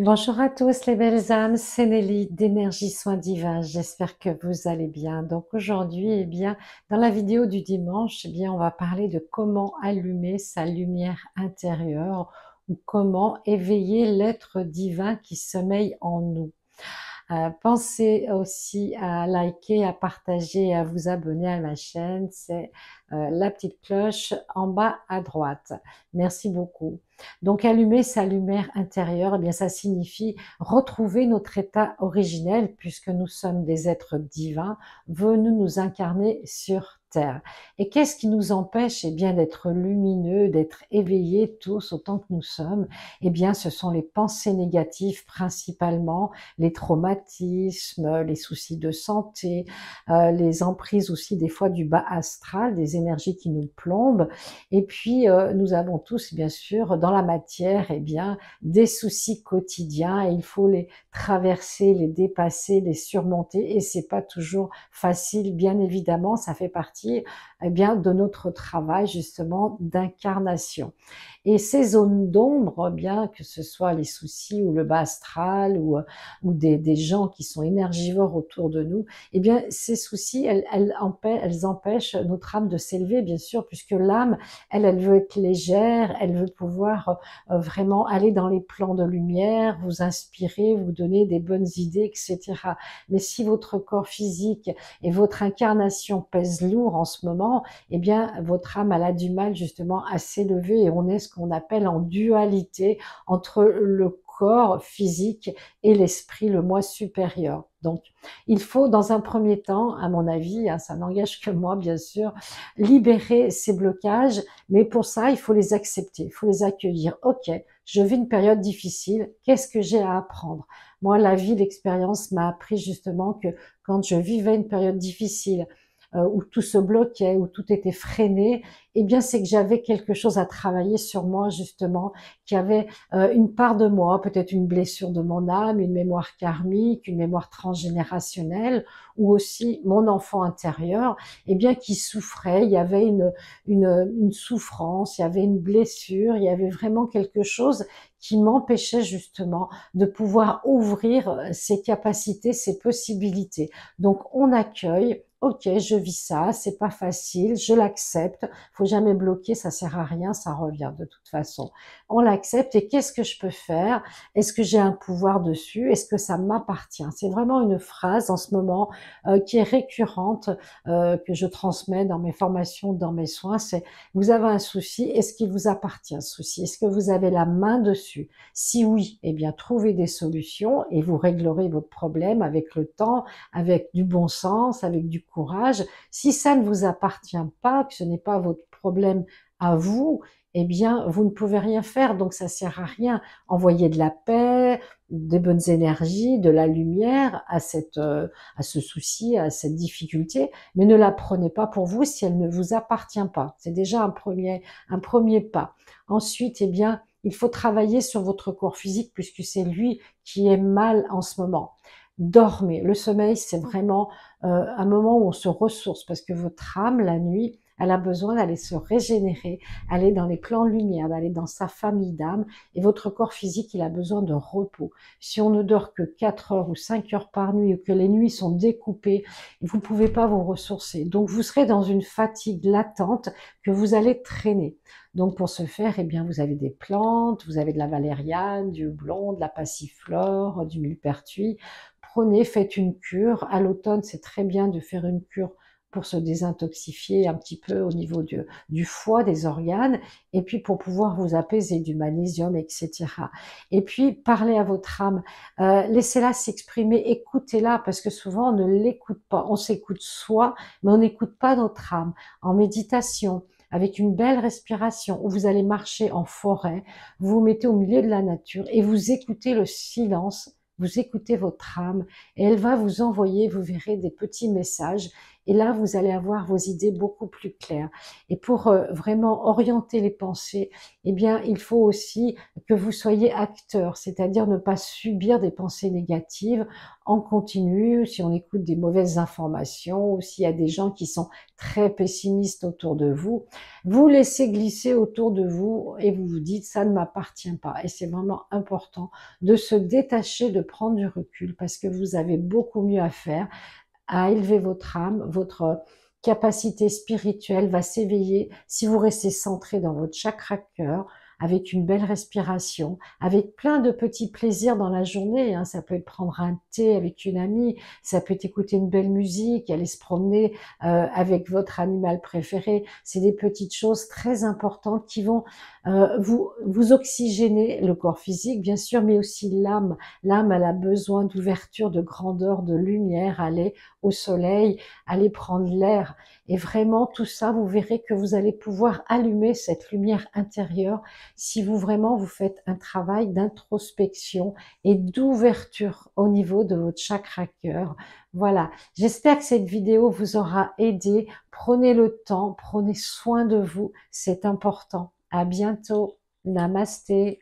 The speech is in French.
Bonjour à tous les belles âmes, c'est Nelly d'Énergie Soins Divins. J'espère que vous allez bien. Donc aujourd'hui, dans la vidéo du dimanche, on va parler de comment allumer sa lumière intérieure ou comment éveiller l'être divin qui sommeille en nous. Pensez aussi à liker, à partager et à vous abonner à ma chaîne. C'est la petite cloche en bas à droite. Merci beaucoup. Donc, allumer sa lumière intérieure, ça signifie retrouver notre état originel puisque nous sommes des êtres divins venus nous incarner sur Terre. Et qu'est-ce qui nous empêche d'être lumineux, d'être éveillés tous autant que nous sommes? Ce sont les pensées négatives principalement, les traumatismes, les soucis de santé, les emprises aussi des fois du bas astral, des énergies qui nous plombent. Et puis, nous avons tous, bien sûr, dans la matière, des soucis quotidiens et il faut les traverser, les dépasser, les surmonter et c'est pas toujours facile, bien évidemment, ça fait partie, de notre travail, justement, d'incarnation. Et ces zones d'ombre, que ce soit les soucis ou le bas astral ou des gens qui sont énergivores autour de nous, ces soucis, elles empêchent notre âme de s'élever, bien sûr, puisque l'âme, elle veut être légère, elle veut pouvoir vraiment aller dans les plans de lumière, vous inspirer, vous donner des bonnes idées, etc. Mais si votre corps physique et votre incarnation pèsent lourd en ce moment, votre âme, elle a du mal justement à s'élever et on est ce qu'on appelle en dualité entre le corps physique et l'esprit, le moi supérieur. Donc, il faut dans un premier temps, à mon avis, ça n'engage que moi bien sûr, libérer ces blocages, mais pour ça, il faut les accepter, il faut les accueillir. Ok, je vis une période difficile, qu'est-ce que j'ai à apprendre? Moi, la vie, l'expérience m'a appris justement que quand je vivais une période difficile, où tout se bloquait, où tout était freiné, c'est que j'avais quelque chose à travailler sur moi justement, qui avait une part de moi, peut-être une blessure de mon âme, une mémoire karmique, une mémoire transgénérationnelle, ou aussi mon enfant intérieur, qui souffrait. Il y avait une souffrance, il y avait une blessure, il y avait vraiment quelque chose qui m'empêchait justement de pouvoir ouvrir ses capacités, ses possibilités. Donc on accueille. Ok, je vis ça, c'est pas facile, je l'accepte. Faut jamais bloquer, ça sert à rien, ça revient de toute façon. On l'accepte et qu'est-ce que je peux faire? Est-ce que j'ai un pouvoir dessus? Est-ce que ça m'appartient? C'est vraiment une phrase en ce moment qui est récurrente, que je transmets dans mes formations, dans mes soins. C'est vous avez un souci, est-ce qu'il vous appartient ce souci? Est-ce que vous avez la main dessus? Si oui, trouvez des solutions et vous réglerez votre problème avec le temps, avec du bon sens, avec du courage. Si ça ne vous appartient pas, que ce n'est pas votre problème à vous, vous ne pouvez rien faire, donc ça sert à rien. Envoyez de la paix, des bonnes énergies, de la lumière à à ce souci, à cette difficulté, mais ne la prenez pas pour vous si elle ne vous appartient pas. C'est déjà un premier pas. Ensuite, il faut travailler sur votre corps physique puisque c'est lui qui est mal en ce moment. Dormez. Le sommeil, c'est vraiment un moment où on se ressource parce que votre âme, la nuit, elle a besoin d'aller se régénérer, aller dans les plans de lumière, d'aller dans sa famille d'âme et votre corps physique, il a besoin de repos. Si on ne dort que 4 heures ou 5 heures par nuit ou que les nuits sont découpées, vous ne pouvez pas vous ressourcer. Donc, vous serez dans une fatigue latente que vous allez traîner. Donc, pour ce faire, vous avez des plantes, vous avez de la valériane, du houblon, de la passiflore, du millepertuis. Prenez, faites une cure. À l'automne, c'est très bien de faire une cure pour se désintoxifier un petit peu au niveau du foie, des organes, et puis pour pouvoir vous apaiser du magnésium, etc. Et puis, parlez à votre âme, laissez-la s'exprimer, écoutez-la, parce que souvent on ne l'écoute pas. On s'écoute soi, mais on n'écoute pas notre âme. En méditation, avec une belle respiration, où vous allez marcher en forêt, vous vous mettez au milieu de la nature et vous écoutez le silence, vous écoutez votre âme et elle va vous envoyer, vous verrez, des petits messages et là, vous allez avoir vos idées beaucoup plus claires. Et pour vraiment orienter les pensées, eh bien, il faut aussi que vous soyez acteur, c'est-à-dire ne pas subir des pensées négatives en continu, si on écoute des mauvaises informations, ou s'il y a des gens qui sont très pessimistes autour de vous, vous laissez glisser autour de vous et vous vous dites ça ne m'appartient pas. Et c'est vraiment important de se détacher, de prendre du recul parce que vous avez beaucoup mieux à faire, à élever votre âme, votre capacité spirituelle va s'éveiller si vous restez centré dans votre chakra cœur, avec une belle respiration, avec plein de petits plaisirs dans la journée, hein. Ça peut être prendre un thé avec une amie, ça peut être écouter une belle musique, aller se promener avec votre animal préféré. C'est des petites choses très importantes qui vont vous oxygéner le corps physique, bien sûr, mais aussi l'âme. L'âme, elle a besoin d'ouverture, de grandeur, de lumière, aller au soleil, aller prendre l'air. Et vraiment, tout ça, vous verrez que vous allez pouvoir allumer cette lumière intérieure si vous vraiment vous faites un travail d'introspection et d'ouverture au niveau de votre chakra cœur. Voilà, j'espère que cette vidéo vous aura aidé. Prenez le temps, prenez soin de vous, c'est important. À bientôt. Namasté.